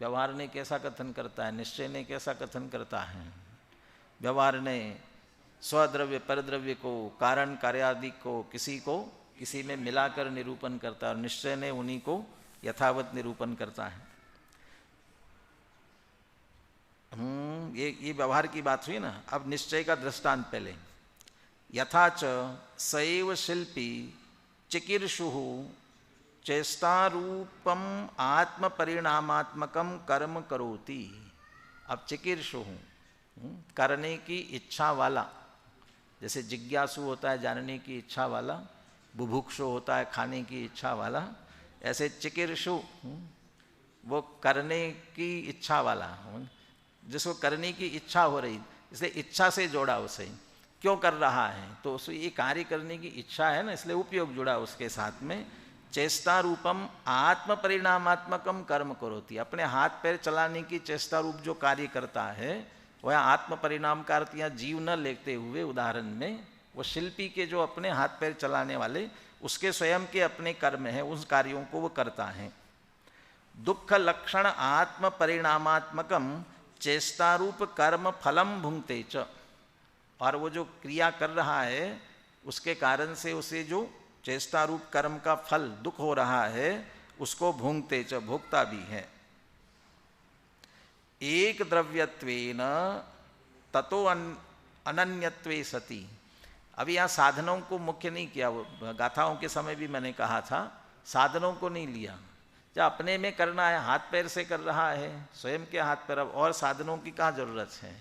व्यवहार ने कैसा कथन करता है, निश्चय ने कैसा कथन करता है। व्यवहार ने स्वद्रव्य परद्रव्य को, कारण कार्यादि को किसी में मिलाकर निरूपण करता है, और निश्चय ने उन्हीं को यथावत निरूपण करता है। ये व्यवहार की बात हुई ना। अब निश्चय का दृष्टांत पहले। यथा च सैव शिल्पी चिकीर्षु चेष्टारूपम आत्म परिणामात्मकम कर्म करोति। अब चिकीर्षु करने की इच्छा वाला, जैसे जिज्ञासु होता है जानने की इच्छा वाला, बुभुक्षु होता है खाने की इच्छा वाला, ऐसे चिकीर्षु वो करने की इच्छा वाला, जिसको करने की इच्छा हो रही, इसलिए इच्छा से जोड़ा उसे। क्यों कर रहा है? तो उसे ये कार्य करने की इच्छा है ना, इसलिए उपयोग जुड़ा उसके साथ में। चेष्टा रूपम आत्म परिणामात्मकम कर्म करोति। अपने हाथ पैर चलाने की चेष्टा रूप जो कार्य करता है वह आत्म परिणाम का अर्थ यहाँ जीव न लेते हुए उदाहरण में वो शिल्पी के जो अपने हाथ पैर चलाने वाले उसके स्वयं के अपने कर्म हैं, उस कार्यों को वो करता है। दुख लक्षण आत्म परिणामात्मकम चेष्टारूप कर्म फलम भुंगते च। और वो जो क्रिया कर रहा है उसके कारण से उसे जो चेष्टारूप कर्म का फल दुख हो रहा है उसको भुंगते च, भोगता भी है। एक द्रव्यत्वेन ततो अनन्यत्वे सति। अभी यहाँ साधनों को मुख्य नहीं किया, वो गाथाओं के समय भी मैंने कहा था साधनों को नहीं लिया। जब अपने में करना है, हाथ पैर से कर रहा है, स्वयं के हाथ पैर, और साधनों की कहाँ जरूरत है।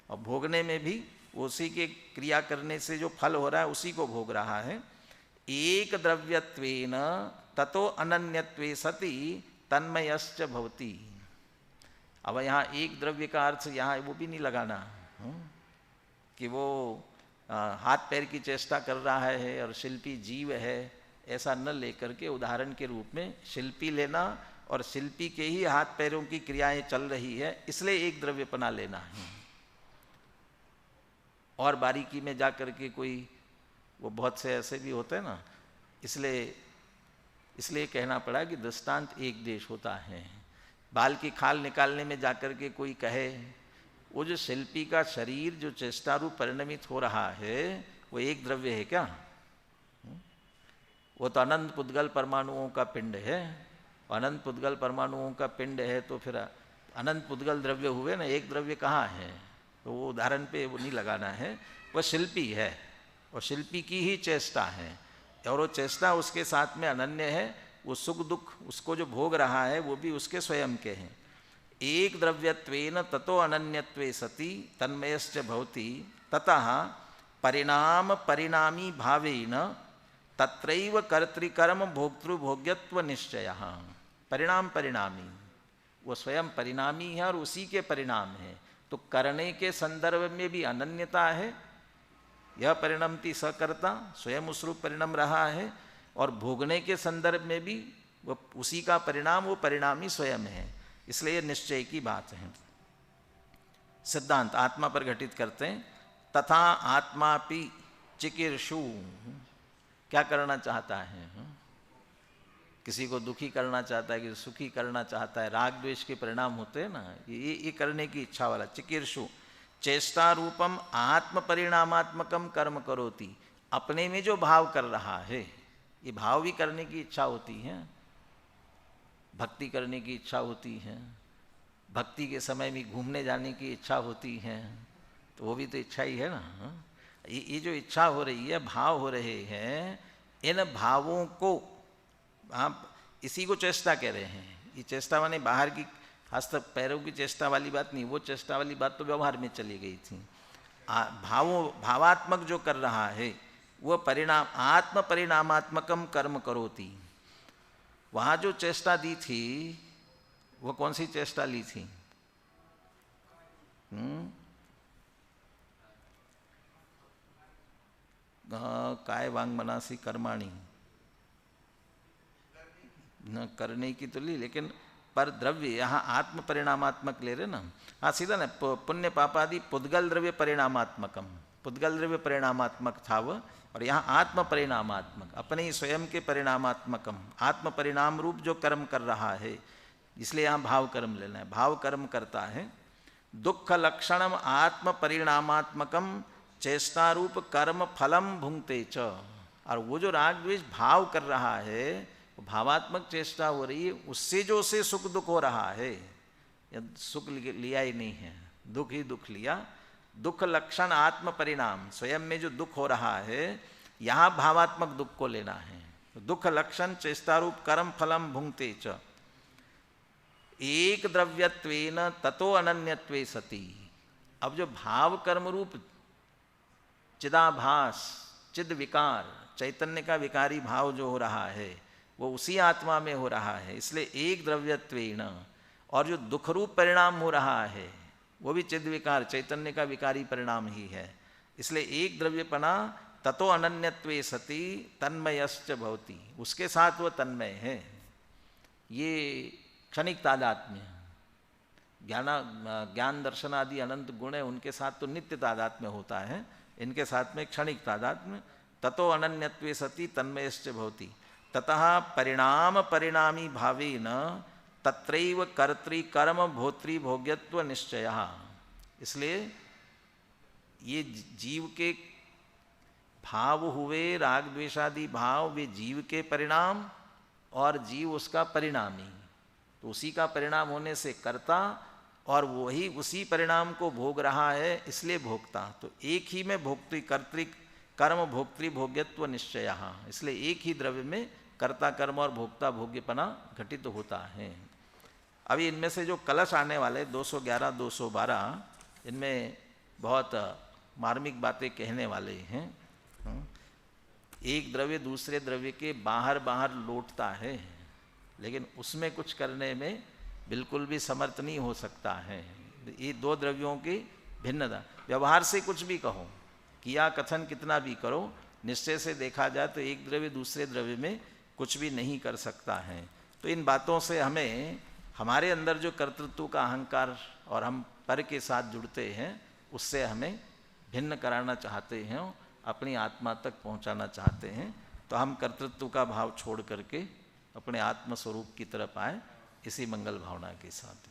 और भोगने में भी उसी के क्रिया करने से जो फल हो रहा है उसी को भोग रहा है। एक द्रव्यत्वेन ततो अनन्यत्वे सति तन्मयश्च भवति। अब यहाँ एक द्रव्य का अर्थ यहाँ वो भी नहीं लगाना कि वो हाथ पैर की चेष्टा कर रहा है और शिल्पी जीव है, ऐसा न लेकर के उदाहरण के रूप में शिल्पी लेना और शिल्पी के ही हाथ पैरों की क्रियाएं चल रही है इसलिए एक द्रव्यपना लेना है। और बारीकी में जा कर के कोई वो बहुत से ऐसे भी होते हैं ना, इसलिए कहना पड़ा कि दृष्टांत एक देश होता है। बाल की खाल निकालने में जाकर के कोई कहे वो जो शिल्पी का शरीर जो चेष्टारूप परिणमित हो रहा है वो एक द्रव्य है क्या? वो तो अनंत पुद्गल परमाणुओं का पिंड है। अनंत पुद्गल परमाणुओं का पिंड है तो फिर अनंत पुद्गल द्रव्य हुए ना, एक द्रव्य कहाँ है? तो वो उदाहरण पे वो नहीं लगाना है। वह शिल्पी है और शिल्पी की ही चेष्टा है और वो चेष्टा उसके साथ में अनन्य है। वो सुख दुख उसको जो भोग रहा है वो भी उसके स्वयं के हैं। एक द्रव्यत्वेन ततो अनन्यत्वे सति तन्मयश्च भवति ततः परिणाम परिणामी भावेन तत्रैव कर्तृकर्म भोक्तृभोग्यत्व निश्चयः। परिणाम परिणामी, वो स्वयं परिणामी है और उसी के परिणाम है। तो करने के संदर्भ में भी अनन्यता है, यह परिणमति सकर्ता स्वयं उस रूप परिणम रहा है, और भोगने के संदर्भ में भी वो उसी का परिणाम, वो परिणामी स्वयं है। इसलिए निश्चय की बात है। सिद्धांत आत्मा पर घटित करते हैं। तथा आत्मापि चिकीर्षु, क्या करना चाहता है? किसी को दुखी करना चाहता है, किसी सुखी करना चाहता है, राग द्वेष के परिणाम होते हैं ना, ये करने की इच्छा वाला चिकीर्षु। चेष्टा रूपम आत्म परिणामात्मकम कर्म करोति। अपने में जो भाव कर रहा है, ये भाव भी करने की इच्छा होती है, भक्ति करने की इच्छा होती है, भक्ति के समय में घूमने जाने की इच्छा होती है, तो वो भी तो इच्छा ही है ना। ये जो इच्छा हो रही है, भाव हो रहे हैं, इन भावों को आप इसी को चेष्टा कह रहे हैं। ये चेष्टा माने बाहर की हस्त पैरों की चेष्टा वाली बात नहीं, वो चेष्टा वाली बात तो व्यवहार में चली गई थी। भावात्मक जो कर रहा है वो परिणाम आत्म परिणामात्मकम कर्म करोति। वहाँ जो चेष्टा दी थी वो कौन सी चेष्टा ली थी? काय वांग मनासी कर्माणी, न करने की तो ली, लेकिन पर द्रव्य यहाँ आत्म परिणामात्मक ले रहे ना। हाँ सीधा ना, पुण्य पापादि पुद्गल द्रव्य परिणामात्मकम, पुद्गल द्रव्य परिणामात्मक था वह, और यहाँ आत्म परिणामात्मक अपने ही स्वयं के परिणामात्मकम आत्म परिणाम रूप जो कर्म कर रहा है, इसलिए यहाँ भाव कर्म लेना है। भाव कर्म करता है। दुख लक्षणम आत्म परिणामात्मकम चेष्टारूप कर्म फलम भुंगते च। और वो जो राग द्वेष भाव कर रहा है, भावात्मक चेष्टा हो रही है, उससे जो उसे सुख दुख हो रहा है, सुख लिया ही नहीं है, दुख ही दुख लिया। दुख लक्षण आत्म परिणाम, स्वयं में जो दुख हो रहा है यहाँ भावात्मक दुख को लेना है। दुख लक्षण चेष्टारूप कर्म फलम भुंक्ते च एक द्रव्यत्वेन ततो अनन्यत्वे सति। अब जो भाव कर्म रूप चिदाभास चिद विकार चैतन्य का विकारी भाव जो हो रहा है वो उसी आत्मा में हो रहा है, इसलिए एक द्रव्यत्वेन। और जो दुख रूप परिणाम हो रहा है वो भी चिद विकार चैतन्य का विकारी परिणाम ही है, इसलिए एक द्रव्यपना ततो अनन्यत्वे सति तन्मयश्च भवति, उसके साथ वो तन्मय है। ये क्षणिक तादात्म्य, ज्ञान दर्शन आदि अनंत गुण है, उनके साथ तो नित्य तादात्म्य होता है, इनके साथ में क्षणिक तादात्म्य। ततो अनन्यत्वे सति तन्मयश्च भवति ततः परिणाम परिणामी भावेन तत्रैव कर्तृ कर्म भोक्तृ भोग्यत्व निश्चयः। इसलिए ये जीव के भाव हुए, राग द्वेषादि भाव, वे जीव के परिणाम और जीव उसका परिणामी, तो उसी का परिणाम होने से कर्ता और वही उसी परिणाम को भोग रहा है, इसलिए भोक्ता। तो एक ही में भोक्तृ कर्तृ कर्म भोक्तृ भोग्यत्व निश्चयः, इसलिए एक ही द्रव्य में कर्ता कर्म और भोक्ता भोग्यपना घटित होता है। अभी इनमें से जो कलश आने वाले 211 212, इनमें बहुत मार्मिक बातें कहने वाले हैं। एक द्रव्य दूसरे द्रव्य के बाहर बाहर लौटता है, लेकिन उसमें कुछ करने में बिल्कुल भी समर्थ नहीं हो सकता है। ये दो द्रव्यों की भिन्नता, व्यवहार से कुछ भी कहो, किया कथन कितना भी करो, निश्चय से देखा जाए तो एक द्रव्य दूसरे द्रव्य में कुछ भी नहीं कर सकता है। तो इन बातों से हमें हमारे अंदर जो कर्तृत्व का अहंकार और हम पर के साथ जुड़ते हैं, उससे हमें भिन्न कराना चाहते हैं, अपनी आत्मा तक पहुंचाना चाहते हैं। तो हम कर्तृत्व का भाव छोड़ करके अपने आत्म स्वरूप की तरफ आए, इसी मंगल भावना के साथ।